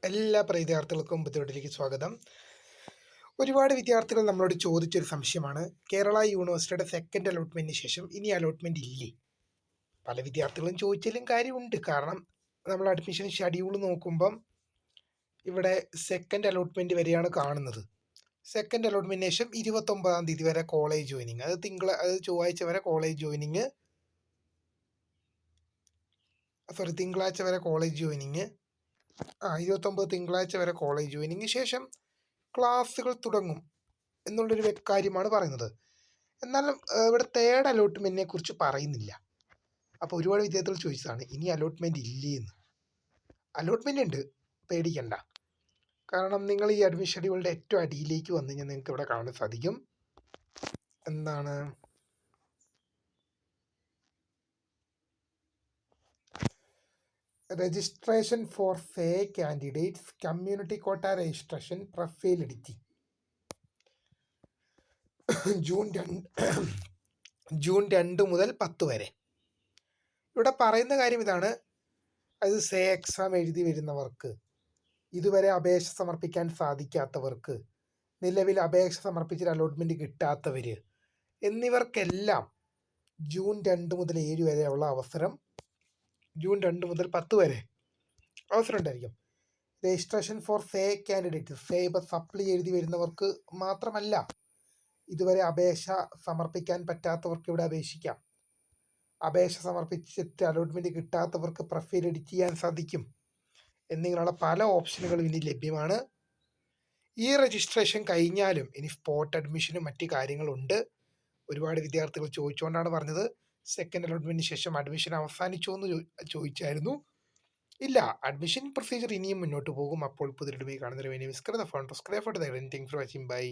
എല്ലാ വിദ്യാർത്ഥികൾക്കും ബുദ്ധിമുട്ടിലേക്ക് സ്വാഗതം. ഒരുപാട് വിദ്യാർത്ഥികൾ നമ്മളോട് ചോദിച്ചൊരു സംശയമാണ്, കേരള യൂണിവേഴ്സിറ്റിയുടെ സെക്കൻഡ് അലോട്ട്മെന്റിന് ശേഷം ഇനി അലോട്ട്മെന്റ് ഇല്ലേ? പല വിദ്യാർത്ഥികളും ചോദിച്ചാലും കാര്യമുണ്ട്. കാരണം നമ്മൾ അഡ്മിഷൻ ഷെഡ്യൂൾ നോക്കുമ്പം ഇവിടെ സെക്കൻഡ് അലോട്ട്മെന്റ് വരെയാണ് കാണുന്നത്. സെക്കൻഡ് അലോട്ട്മെന്റിന് ശേഷം 29-ാം തീയതി വരെ കോളേജ് ജോയിനിങ്, അത് ചൊവ്വാഴ്ച വരെ കോളേജ് ജോയിനിങ്, തിങ്കളാഴ്ച വരെ കോളേജ് ജോയിനിങ്, 29 തിങ്കളാഴ്ച വരെ കോളേജ് ജോയിനിങ് ശേഷം ക്ലാസ്സുകൾ തുടങ്ങും എന്നുള്ളൊരു കാര്യമാണ് പറയുന്നത്. എന്നാൽ ഇവിടെ തേർഡ് അലോട്ട്മെന്റിനെ കുറിച്ച് പറയുന്നില്ല. അപ്പോൾ ഒരുപാട് വിദ്യാർത്ഥികൾ ചോദിച്ചതാണ്, ഇനി അലോട്ട്മെന്റ് ഇല്ലേ എന്ന്. അലോട്ട്മെന്റ് ഉണ്ട്, പേടിക്കണ്ട. കാരണം നിങ്ങൾ ഈ അഡ്മിഷൻ ഷെഡ്യൂളിൻ്റെ ഏറ്റവും അടിയിലേക്ക് വന്നു കഴിഞ്ഞാൽ നിങ്ങൾക്ക് ഇവിടെ കാണാൻ സാധിക്കും, എന്താണ് രജിസ്ട്രേഷൻ ഫോർ ഫേ candidates, community quota registration, profile editing. June 2 മുതൽ 10 വരെ. ഇവിടെ പറയുന്ന കാര്യം ഇതാണ്, അത് സേ എക്സാം എഴുതി വരുന്നവർക്ക്, ഇതുവരെ അപേക്ഷ സമർപ്പിക്കാൻ സാധിക്കാത്തവർക്ക്, നിലവിൽ അപേക്ഷ സമർപ്പിച്ചിട്ട് അലോട്ട്മെൻറ്റ് കിട്ടാത്തവർ എന്നിവർക്കെല്ലാം ജൂൺ 2 മുതൽ 7 വരെയുള്ള അവസരം, ജൂൺ 2 മുതൽ 10 വരെ അവസരം ഉണ്ടായിരിക്കും. രജിസ്ട്രേഷൻ ഫോർ ഫേ കാൻഡിഡേറ്റ്, ഫേ ഇപ്പോൾ സപ്ലി എഴുതി വരുന്നവർക്ക് മാത്രമല്ല, ഇതുവരെ അപേക്ഷ സമർപ്പിക്കാൻ പറ്റാത്തവർക്ക് ഇവിടെ അപേക്ഷിക്കാം. അപേക്ഷ സമർപ്പിച്ചിട്ട് അലോട്ട്മെൻറ്റ് കിട്ടാത്തവർക്ക് പ്രൊഫൈൽ എഡിറ്റ് ചെയ്യാൻ സാധിക്കും എന്നിങ്ങനെയുള്ള പല ഓപ്ഷനുകളും ഇനി ലഭ്യമാണ്. ഈ രജിസ്ട്രേഷൻ കഴിഞ്ഞാലും ഇനി സ്പോട്ട് അഡ്മിഷനും മറ്റ് കാര്യങ്ങളുണ്ട്. ഒരുപാട് വിദ്യാർത്ഥികൾ ചോദിച്ചുകൊണ്ടാണ് പറഞ്ഞത്, സെക്കൻഡ് അലോട്ട്മെൻറ്റിന് ശേഷം അഡ്മിഷൻ അവസാനിച്ചോ എന്ന് ചോദിച്ചായിരുന്നു. ഇല്ല, അഡ്മിഷൻ പ്രൊസീജിയർ ഇനിയും മുന്നോട്ട് പോകും. അപ്പോൾ പുതിയ കാണുന്നതിന് വേണ്ടി മിസ്കർ the phone subscribe for the anything for watching. By.